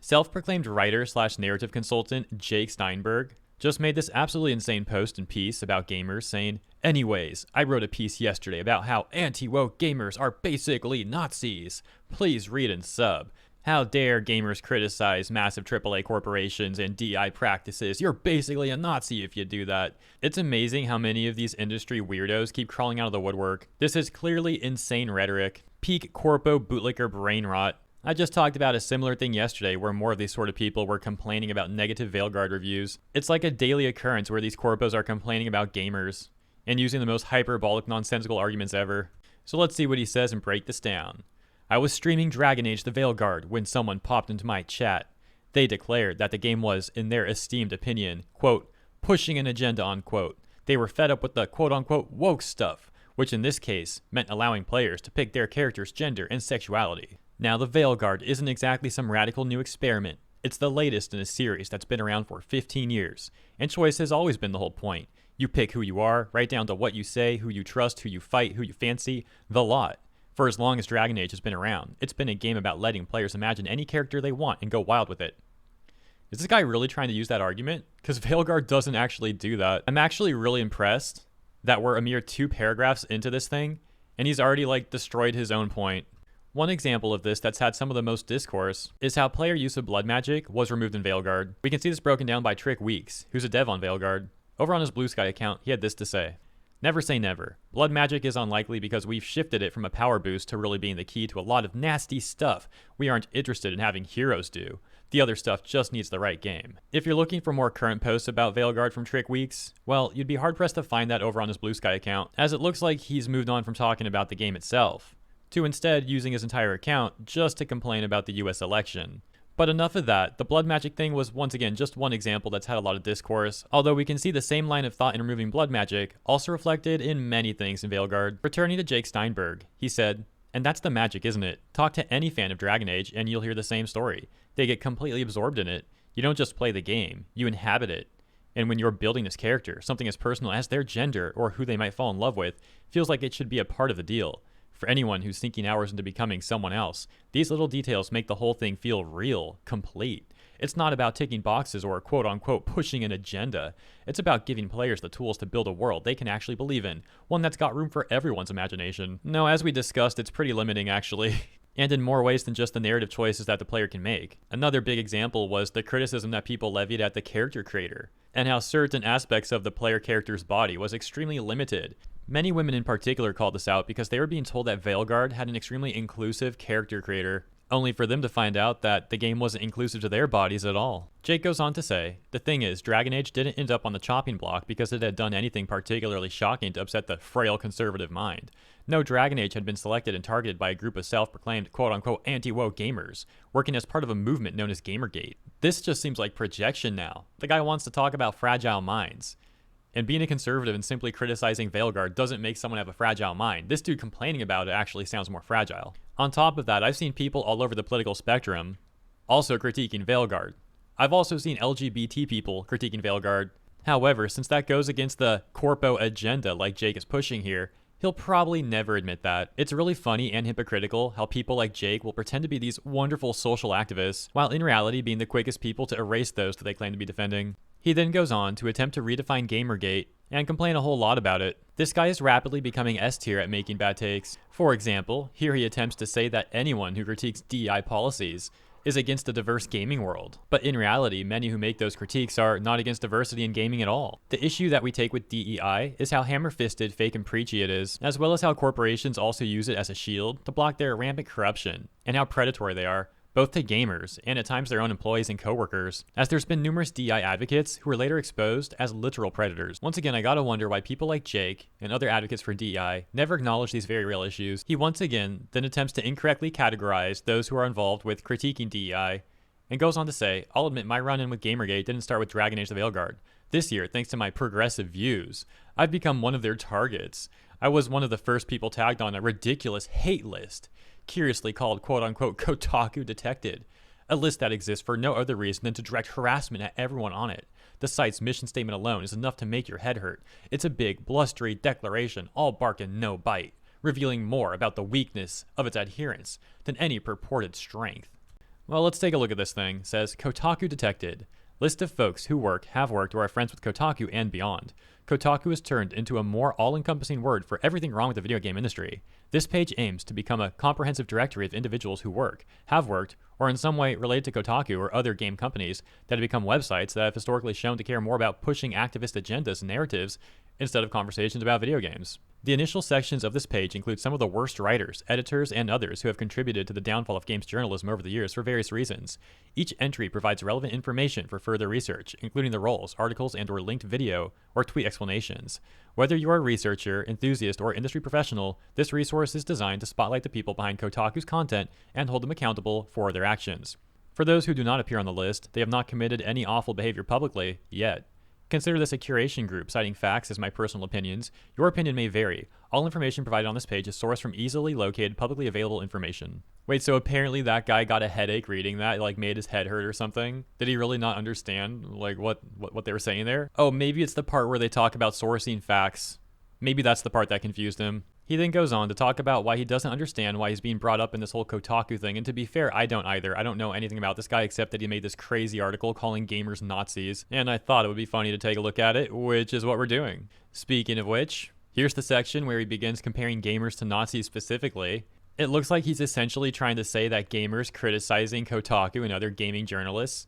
Self-proclaimed writer/narrative consultant Jake Steinberg just made this absolutely insane post and piece about gamers saying, "Anyways, I wrote a piece yesterday about how anti-woke gamers are basically Nazis. Please read and sub. How dare gamers criticize massive AAA corporations and DI practices? You're basically a Nazi if you do that." It's amazing how many of these industry weirdos keep crawling out of the woodwork. This is clearly insane rhetoric, peak corpo bootlicker brain rot. I just talked about a similar thing yesterday where more of these sort of people were complaining about negative Veilguard reviews. It's like a daily occurrence where these corpos are complaining about gamers and using the most hyperbolic, nonsensical arguments ever. So let's see what he says and break this down. "I was streaming Dragon Age the Veilguard when someone popped into my chat. They declared that the game was, in their esteemed opinion, quote, pushing an agenda, unquote. They were fed up with the quote-unquote woke stuff, which in this case meant allowing players to pick their character's gender and sexuality. Now, the Veilguard isn't exactly some radical new experiment. It's the latest in a series that's been around for 15 years, and choice has always been the whole point. You pick who you are, right down to what you say, who you trust, who you fight, who you fancy, the lot. For as long as Dragon Age has been around, it's been a game about letting players imagine any character they want and go wild with it." Is this guy really trying to use that argument? Because Veilguard doesn't actually do that. I'm actually really impressed that we're a mere 2 paragraphs into this thing, and he's already destroyed his own point. One example of this that's had some of the most discourse is how player use of blood magic was removed in Veilguard. We can see this broken down by Trick Weeks, who's a dev on Veilguard. Over on his Blue Sky account, he had this to say. "Never say never. Blood magic is unlikely because we've shifted it from a power boost to really being the key to a lot of nasty stuff we aren't interested in having heroes do. The other stuff just needs the right game." If you're looking for more current posts about Veilguard from Trick Weeks, well, you'd be hard-pressed to find that over on his Blue Sky account, as it looks like he's moved on from talking about the game itself to instead using his entire account just to complain about the US election. But enough of that. The blood magic thing was once again just one example that's had a lot of discourse, although we can see the same line of thought in removing blood magic also reflected in many things in Veilguard. Returning to Jake Steinberg, he said, "And that's the magic, isn't it? Talk to any fan of Dragon Age and you'll hear the same story. They get completely absorbed in it. You don't just play the game, you inhabit it. And when you're building this character, something as personal as their gender or who they might fall in love with feels like it should be a part of the deal. For anyone who's sinking hours into becoming someone else, these little details make the whole thing feel real, complete. It's not about ticking boxes or quote-unquote pushing an agenda. It's about giving players the tools to build a world they can actually believe in, one that's got room for everyone's imagination." No, as we discussed, it's pretty limiting actually. And in more ways than just the narrative choices that the player can make. Another big example was the criticism that people levied at the character creator, and how certain aspects of the player character's body was extremely limited. Many women in particular called this out because they were being told that Veilguard had an extremely inclusive character creator, only for them to find out that the game wasn't inclusive to their bodies at all. Jake goes on to say, "The thing is, Dragon Age didn't end up on the chopping block because it had done anything particularly shocking to upset the frail conservative mind. No Dragon Age had been selected and targeted by a group of self-proclaimed quote-unquote anti-woke gamers, working as part of a movement known as Gamergate. This just seems like projection now. The guy wants to talk about fragile minds. And being a conservative and simply criticizing Veilguard doesn't make someone have a fragile mind. This dude complaining about it actually sounds more fragile. On top of that, I've seen people all over the political spectrum also critiquing Veilguard. I've also seen LGBT people critiquing Veilguard. However, since that goes against the corpo agenda like Jake is pushing here, he'll probably never admit that. It's really funny and hypocritical how people like Jake will pretend to be these wonderful social activists, while in reality being the quickest people to erase those that they claim to be defending. He then goes on to attempt to redefine Gamergate and complain a whole lot about it. This guy is rapidly becoming S tier at making bad takes. For example, here he attempts to say that anyone who critiques DEI policies is against a diverse gaming world. But in reality, many who make those critiques are not against diversity in gaming at all. The issue that we take with DEI is how hammer-fisted, fake, and preachy it is, as well as how corporations also use it as a shield to block their rampant corruption, and how predatory they are, both to gamers and at times their own employees and coworkers, as there's been numerous DEI advocates who were later exposed as literal predators. Once again, I gotta wonder why people like Jake and other advocates for DEI never acknowledge these very real issues. He once again then attempts to incorrectly categorize those who are involved with critiquing DEI, and goes on to say, "I'll admit my run-in with Gamergate didn't start with Dragon Age the Veilguard. This year, thanks to my progressive views, I've become one of their targets. I was one of the first people tagged on a ridiculous hate list, curiously called quote-unquote Kotaku Detected, a list that exists for no other reason than to direct harassment at everyone on it. The site's mission statement alone is enough to make your head hurt. It's a big, blustery declaration, all bark and no bite, revealing more about the weakness of its adherents than any purported strength." Well, let's take a look at this thing. It says Kotaku detected. List of folks who work, have worked, or are friends with Kotaku and beyond. Kotaku has turned into a more all-encompassing word for everything wrong with the video game industry. This page aims to become a comprehensive directory of individuals who work, have worked, or in some way related to Kotaku or other game companies that have become websites that have historically shown to care more about pushing activist agendas and narratives instead of conversations about video games. The initial sections of this page include some of the worst writers, editors, and others who have contributed to the downfall of games journalism over the years for various reasons. Each entry provides relevant information for further research, including the roles, articles, and/or linked video or tweet explanations. Whether you are a researcher, enthusiast, or industry professional, this resource is designed to spotlight the people behind Kotaku's content and hold them accountable for their actions. For those who do not appear on the list, they have not committed any awful behavior publicly yet. Consider this a curation group, citing facts as my personal opinions. Your opinion may vary. All information provided on this page is sourced from easily located, publicly available information. Wait, so apparently that guy got a headache reading that, like made his head hurt or something? Did he really not understand, like, what they were saying there? Oh, maybe it's the part where they talk about sourcing facts. Maybe that's the part that confused him. He then goes on to talk about why he doesn't understand why he's being brought up in this whole Kotaku thing, and to be fair, I don't either. I don't know anything about this guy except that he made this crazy article calling gamers Nazis, and I thought it would be funny to take a look at it, which is what we're doing. Speaking of which, here's the section where he begins comparing gamers to Nazis specifically. It looks like he's essentially trying to say that gamers criticizing Kotaku and other gaming journalists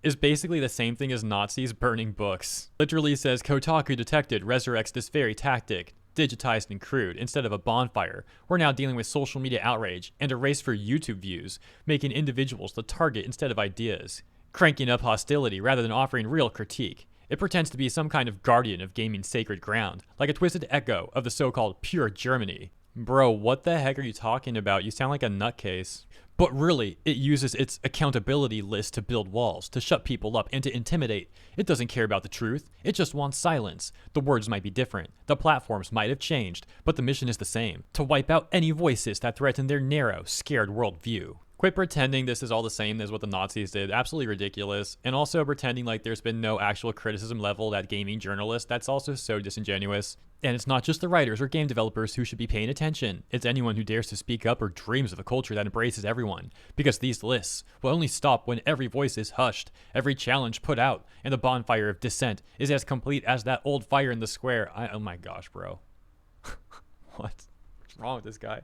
is basically the same thing as Nazis burning books. Literally says, Kotaku detected resurrects this very tactic, digitized and crude, instead of a bonfire. We're now dealing with social media outrage and a race for YouTube views, making individuals the target instead of ideas, cranking up hostility rather than offering real critique. It pretends to be some kind of guardian of gaming's sacred ground, like a twisted echo of the so-called pure Germany. Bro, what the heck are you talking about? You sound like a nutcase. But really, it uses its accountability list to build walls, to shut people up, and to intimidate. It doesn't care about the truth. It just wants silence. The words might be different. The platforms might have changed, but the mission is the same. To wipe out any voices that threaten their narrow, scared worldview. Quit pretending this is all the same as what the Nazis did. Absolutely ridiculous. And also pretending like there's been no actual criticism leveled at gaming journalists. That's also so disingenuous. And it's not just the writers or game developers who should be paying attention. It's anyone who dares to speak up or dreams of a culture that embraces everyone. Because these lists will only stop when every voice is hushed, every challenge put out, and the bonfire of dissent is as complete as that old fire in the square. Oh my gosh, bro. What's wrong with this guy?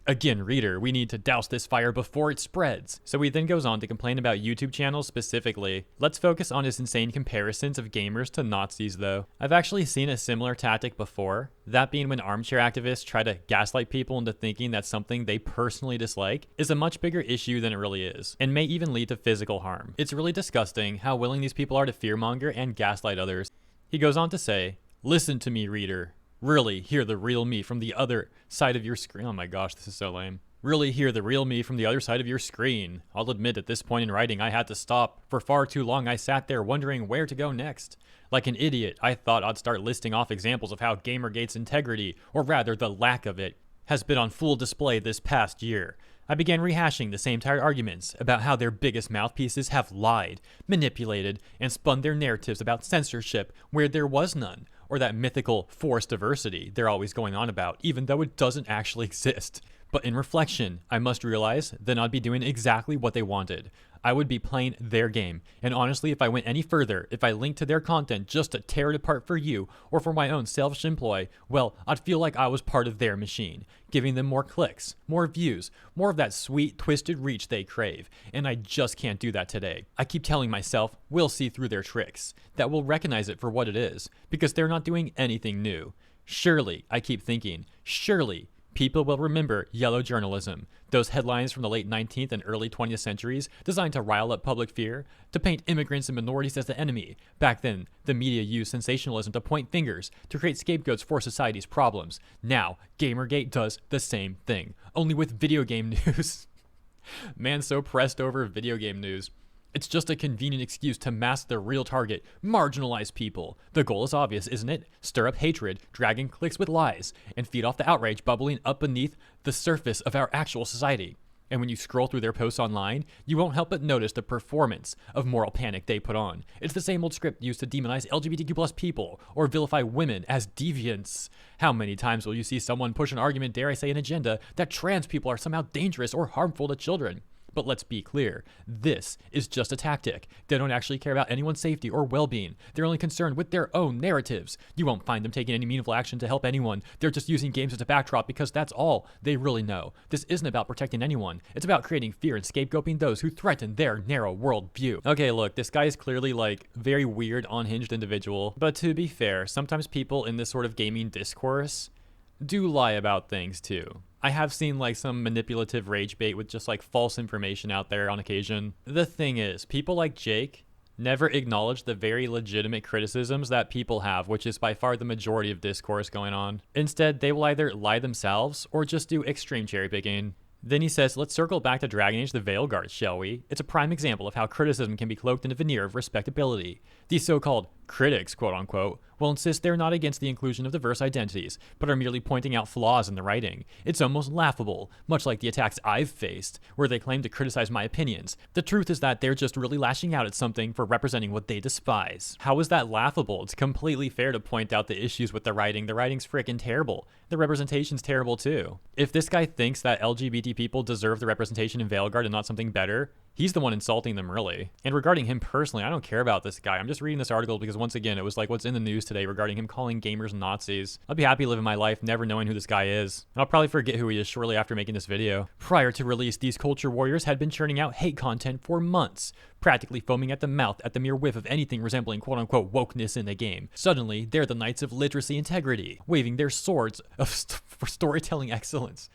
Again, reader, we need to douse this fire before it spreads. So he then goes on to complain about YouTube channels specifically. Let's focus on his insane comparisons of gamers to Nazis though. I've actually seen a similar tactic before, that being when armchair activists try to gaslight people into thinking that something they personally dislike is a much bigger issue than it really is, and may even lead to physical harm. It's really disgusting how willing these people are to fearmonger and gaslight others. He goes on to say, listen to me, reader. Really hear the real me from the other side of your screen. Oh my gosh, this is so lame. Really hear the real me from the other side of your screen. I'll admit at this point in writing I had to stop. For far too long I sat there wondering where to go next. Like an idiot, I thought I'd start listing off examples of how Gamergate's integrity, or rather the lack of it, has been on full display this past year. I began rehashing the same tired arguments about how their biggest mouthpieces have lied, manipulated, and spun their narratives about censorship where there was none, or that mythical forced diversity they're always going on about, even though it doesn't actually exist. But in reflection, I must realize then I'd be doing exactly what they wanted. I would be playing their game, and honestly, if I went any further, if I linked to their content just to tear it apart for you, or for my own selfish employ, well, I'd feel like I was part of their machine, giving them more clicks, more views, more of that sweet, twisted reach they crave, and I just can't do that today. I keep telling myself, we'll see through their tricks, that we'll recognize it for what it is, because they're not doing anything new. Surely, I keep thinking, surely, people will remember yellow journalism, those headlines from the late 19th and early 20th centuries designed to rile up public fear, to paint immigrants and minorities as the enemy. Back then, the media used sensationalism to point fingers, to create scapegoats for society's problems. Now, Gamergate does the same thing, only with video game news. Man so pressed over video game news. It's just a convenient excuse to mask the real target, marginalize people. The goal is obvious, isn't it? Stir up hatred, dragging clicks with lies, and feed off the outrage bubbling up beneath the surface of our actual society. And when you scroll through their posts online, you won't help but notice the performance of moral panic they put on. It's the same old script used to demonize LGBTQ+ people or vilify women as deviants. How many times will you see someone push an argument, dare I say an agenda, that trans people are somehow dangerous or harmful to children? But let's be clear, this is just a tactic. They don't actually care about anyone's safety or well-being. They're only concerned with their own narratives. You won't find them taking any meaningful action to help anyone. They're just using games as a backdrop because that's all they really know. This isn't about protecting anyone. It's about creating fear and scapegoating those who threaten their narrow worldview. Okay, look, this guy is clearly like very weird, unhinged individual. But to be fair, sometimes people in this sort of gaming discourse do lie about things too. I have seen like some manipulative rage bait with just like false information out there on occasion. The thing is, people like Jake never acknowledge the very legitimate criticisms that people have, which is by far the majority of discourse going on. Instead, they will either lie themselves or just do extreme cherry picking. Then he says, let's circle back to Dragon Age the Veilguard, shall we? It's a prime example of how criticism can be cloaked in a veneer of respectability. These so-called critics, quote-unquote, will insist they're not against the inclusion of diverse identities, but are merely pointing out flaws in the writing. It's almost laughable, much like the attacks I've faced, where they claim to criticize my opinions. The truth is that they're just really lashing out at something for representing what they despise. How is that laughable? It's completely fair to point out the issues with the writing. The writing's freaking terrible. The representation's terrible too. If this guy thinks that LGBT people deserve the representation in Veilguard and not something better, he's the one insulting them, really. And regarding him personally, I don't care about this guy. I'm just reading this article because, once again, it was like what's in the news today regarding him calling gamers Nazis. I'll be happy living my life never knowing who this guy is. And I'll probably forget who he is shortly after making this video. Prior to release, these culture warriors had been churning out hate content for months, practically foaming at the mouth at the mere whiff of anything resembling quote-unquote wokeness in the game. Suddenly, they're the knights of literacy integrity, waving their swords for storytelling excellence.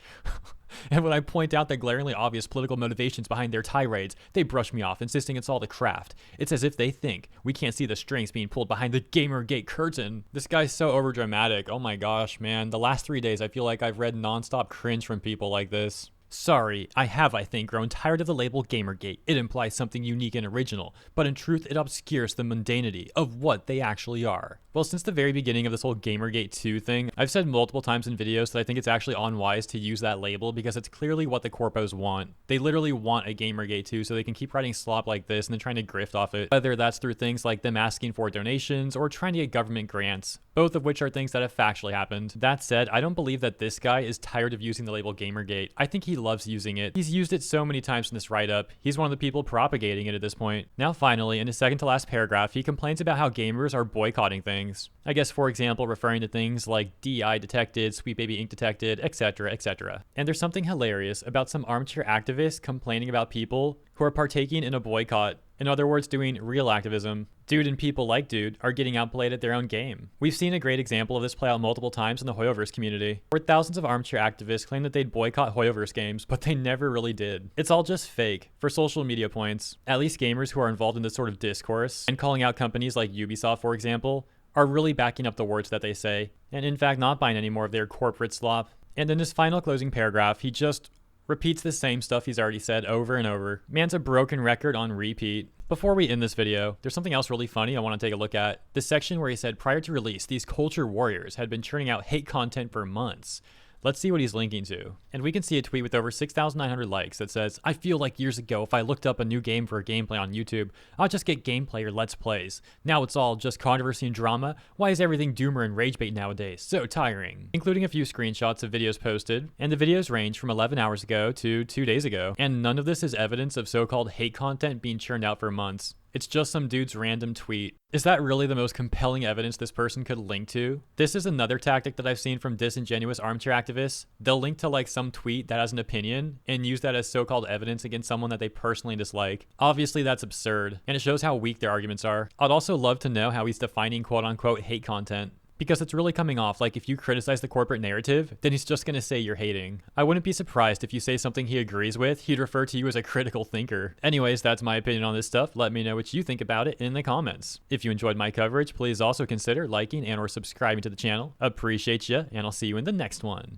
And when I point out the glaringly obvious political motivations behind their tirades, they brush me off, insisting it's all the craft. It's as if they think we can't see the strings being pulled behind the Gamergate curtain. This guy's so overdramatic. Oh my gosh, man. The last 3 days, I feel like I've read nonstop cringe from people like this. Sorry, I think, grown tired of the label Gamergate. It implies something unique and original, but in truth, it obscures the mundanity of what they actually are. Well, since the very beginning of this whole Gamergate 2 thing, I've said multiple times in videos that I think it's actually unwise to use that label because it's clearly what the corpos want. They literally want a Gamergate 2 so they can keep writing slop like this and then trying to grift off it, whether that's through things like them asking for donations or trying to get government grants, both of which are things that have factually happened. That said, I don't believe that this guy is tired of using the label Gamergate. I think he loves using it. He's used it so many times in this write-up. He's one of the people propagating it at this point. Now finally, in his second to last paragraph, he complains about how gamers are boycotting things. I guess, for example, referring to things like DI detected, Sweet Baby Ink detected, etc., etc. And there's something hilarious about some armchair activists complaining about people who are partaking in a boycott. In other words, doing real activism. Dude and people like Dude are getting outplayed at their own game. We've seen a great example of this play out multiple times in the Hoyoverse community, where thousands of armchair activists claim that they'd boycott Hoyoverse games, but they never really did. It's all just fake, for social media points. At least gamers who are involved in this sort of discourse, and calling out companies like Ubisoft, for example, are really backing up the words that they say, and in fact not buying any more of their corporate slop. And in his final closing paragraph, he just repeats the same stuff he's already said over and over. Man's a broken record on repeat. Before we end this video, there's something else really funny I want to take a look at. The section where he said prior to release, these culture warriors had been churning out hate content for months. Let's see what he's linking to. And we can see a tweet with over 6,900 likes that says, I feel like years ago if I looked up a new game for a gameplay on YouTube, I'd just get gameplay or let's plays. Now it's all just controversy and drama. Why is everything doomer and ragebait nowadays? So tiring. Including a few screenshots of videos posted, and the videos range from 11 hours ago to 2 days ago. And none of this is evidence of so-called hate content being churned out for months. It's just some dude's random tweet. Is that really the most compelling evidence this person could link to? This is another tactic that I've seen from disingenuous armchair activists. They'll link to like some tweet that has an opinion and use that as so-called evidence against someone that they personally dislike. Obviously that's absurd, and it shows how weak their arguments are. I'd also love to know how he's defining quote-unquote hate content, because it's really coming off like if you criticize the corporate narrative, then he's just gonna say you're hating. I wouldn't be surprised if you say something he agrees with, he'd refer to you as a critical thinker. Anyways, that's my opinion on this stuff. Let me know what you think about it in the comments. If you enjoyed my coverage, please also consider liking and or subscribing to the channel. Appreciate ya, and I'll see you in the next one.